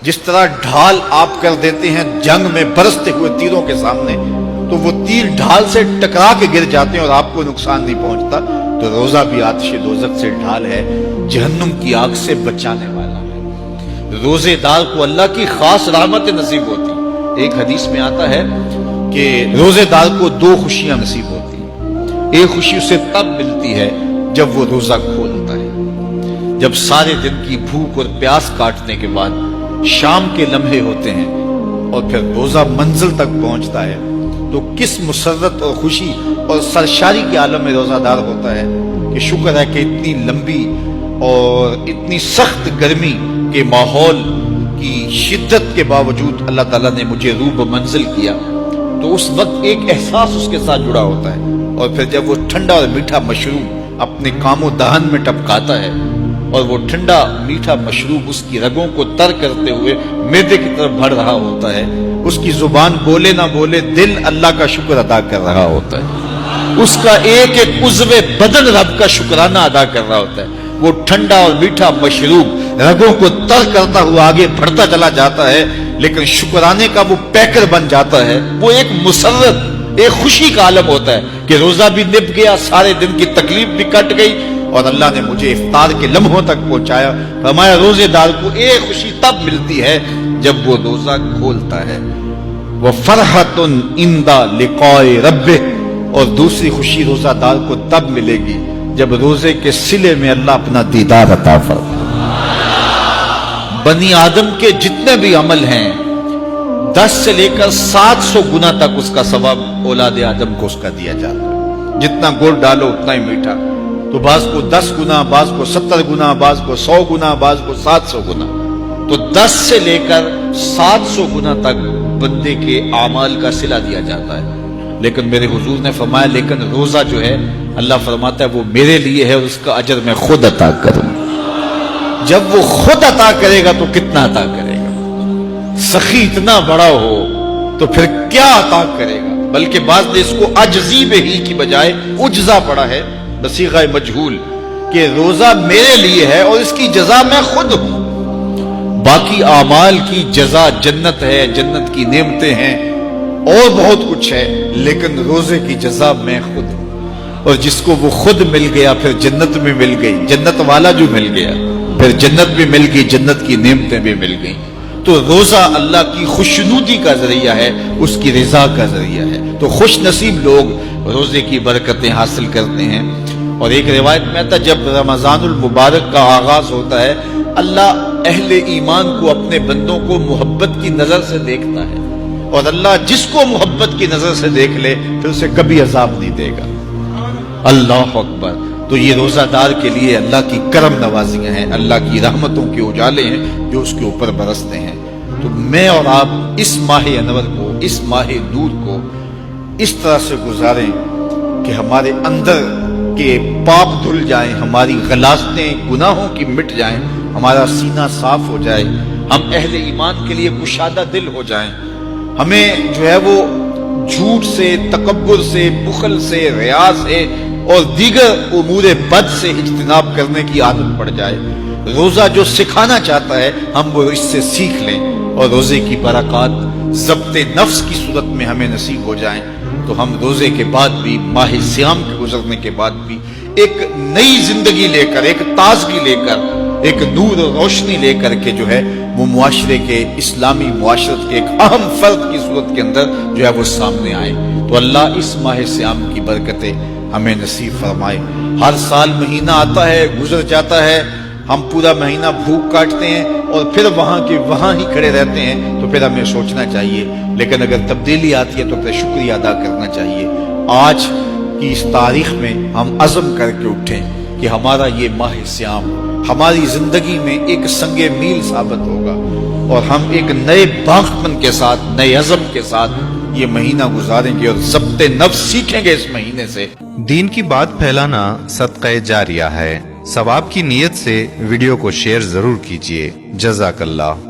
جس طرح ڈھال آپ کر دیتے ہیں جنگ میں برستے ہوئے تیروں کے سامنے، تو وہ تیر ڈھال سے ٹکرا کے گر جاتے ہیں اور آپ کو نقصان نہیں پہنچتا، تو روزہ بھی آتش دوزخ سے ڈھال ہے، جہنم کی آگ سے بچانے والا ہے۔ روزے دار کو اللہ کی خاص رحمت نصیب ہوتی۔ ایک حدیث میں آتا ہے کہ روزے دار کو دو خوشیاں نصیب ہوتی ہیں۔ ایک خوشی اسے تب ملتی ہے جب وہ روزہ کھولتا ہے، جب سارے دن کی بھوک اور پیاس کاٹنے کے بعد شام کے لمحے ہوتے ہیں اور پھر روزہ منزل تک پہنچتا ہے، تو کس مسرت اور خوشی اور سرشاری کے عالم میں روزہ دار ہوتا ہے کہ شکر ہے کہ اتنی لمبی اور اتنی سخت گرمی کے ماحول کی شدت کے باوجود اللہ تعالیٰ نے مجھے روب منزل کیا، تو اس وقت ایک احساس اس کے ساتھ جڑا ہوتا ہے، اور پھر جب وہ ٹھنڈا اور میٹھا مشروب اپنے کام و دہن میں ٹپکاتا ہے اور وہ ٹھنڈا میٹھا مشروب اس کی رگوں کو تر کرتے ہوئے معدے کی طرف بڑھ رہا ہوتا ہے، اس کی زبان بولے نہ بولے دل اللہ کا شکر ادا کر رہا ہوتا ہے، اس کا ایک ایک عضو بدن رب کا شکرانہ ادا کر رہا ہوتا ہے، وہ ٹھنڈا اور میٹھا مشروب رگوں کو تر کرتا ہوا آگے بڑھتا چلا جاتا ہے، لیکن شکرانے کا وہ پیکر بن جاتا ہے، وہ ایک مسرت، ایک خوشی کا عالم ہوتا ہے کہ روزہ بھی نپ گیا، سارے دن کی تکلیف بھی کٹ گئی، اور اللہ نے مجھے افطار کے لمحوں تک پہنچایا۔ فرمایا روزے دار کو ایک خوشی تب ملتی ہے جب وہ روزہ کھولتا ہے، وَفَرْحَةٌ عِنْدَ لِقَاءِ رَبِّهِ، اور دوسری خوشی روزہ دار کو تب ملے گی جب روزے کے صلے میں اللہ اپنا دیدار عطا فرمائے۔ بنی آدم کے جتنے بھی عمل ہیں 10 سے لے کر 700 گنا تک اس کا ثواب اولاد آدم کو اس کا دیا جاتا ہے، جتنا گڑ ڈالو اتنا ہی میٹھا، تو بعض کو 10 گنا، بعض کو 70 گنا، بعض کو 100 گنا، بعض کو 700 گنا، تو 10 سے لے کر 700 گنا تک بندے کے اعمال کا صلہ دیا جاتا ہے۔ لیکن میرے حضور نے فرمایا لیکن روزہ جو ہے اللہ فرماتا ہے وہ میرے لیے ہے اور اس کا اجر میں خود عطا کروں۔ جب وہ خود عطا کرے گا تو کتنا عطا کرے گا؟ سخی اتنا بڑا ہو تو پھر کیا عطا کرے گا؟ بلکہ بعض نے اس کو عجزی بہی کی بجائے عجزہ پڑا ہے بصیغہ مجہول، کہ روزہ میرے لیے ہے اور اس کی جزا میں خود ہوں، باقی اعمال کی جزا جنت ہے، جنت کی نعمتیں ہیں اور بہت کچھ ہے، لیکن روزے کی جزا میں خود ہوں۔ اور جس کو وہ خود مل گیا پھر جنت بھی مل گئی، جنت والا جو مل گیا پھر جنت بھی مل گئی، جنت کی نعمتیں بھی مل گئیں۔ تو روزہ اللہ کی خوشنودی کا ذریعہ ہے، اس کی رضا کا ذریعہ ہے، تو خوش نصیب لوگ روزے کی برکتیں حاصل کرتے ہیں۔ اور ایک روایت میں آتا ہے جب رمضان المبارک کا آغاز ہوتا ہے اللہ اہل ایمان کو، اپنے بندوں کو محبت کی نظر سے دیکھتا ہے، اور اللہ جس کو محبت کی نظر سے دیکھ لے پھر اسے کبھی عذاب نہیں دے گا۔ اللہ اکبر۔ تو یہ روزہ دار کے لیے اللہ کی کرم نوازیاں ہیں، اللہ کی رحمتوں کے اجالے ہیں جو اس کے اوپر برستے ہیں۔ تو میں اور آپ اس ماہ انور کو، اس ماہ نور کو اس طرح سے گزاریں کہ ہمارے اندر کے پاپ دھل جائیں، ہماری غلاظتیں گناہوں کی مٹ جائیں، ہمارا سینہ صاف ہو جائے، ہم اہل ایمان کے لیے کشادہ دل ہو جائیں، ہمیں جو ہے وہ جھوٹ سے، تکبر سے، بخل سے، ریا سے اور دیگر امور بد سے اجتناب کرنے کی عادت پڑ جائے۔ روزہ جو سکھانا چاہتا ہے ہم وہ اس سے سیکھ لیں، اور روزے کی برکات ضبط نفس کی صورت میں ہمیں نصیب ہو جائیں، تو ہم روزے کے بعد بھی، ماہ صیام کے گزرنے کے بعد بھی ایک نئی زندگی لے کر، ایک تازگی لے کر، ایک نور و روشنی لے کر کے جو ہے وہ معاشرے کے، اسلامی معاشرت کے ایک اہم فرد کی صورت کے اندر جو ہے وہ سامنے آئے۔ تو اللہ اس ماہ صیام کی برکتیں ہمیں نصیب فرمائے۔ ہر سال مہینہ آتا ہے، گزر جاتا ہے، ہم پورا مہینہ بھوک کاٹتے ہیں اور پھر وہاں کے وہاں ہی کھڑے رہتے ہیں، تو پھر ہمیں سوچنا چاہیے، لیکن اگر تبدیلی آتی ہے تو پھر شکریہ ادا کرنا چاہیے۔ آج کی اس تاریخ میں ہم عزم کر کے اٹھیں کہ ہمارا یہ ماہ صیام ہماری زندگی میں ایک سنگ میل ثابت ہوگا، اور ہم ایک نئے باغپن کے ساتھ، نئے عزم کے ساتھ یہ مہینہ گزاریں گے اور ضبط نفس سیکھیں گے اس مہینے سے۔ دین کی بات پھیلانا صدقہ جاریہ ہے، ثواب کی نیت سے ویڈیو کو شیئر ضرور کیجیے۔ جزاک اللہ۔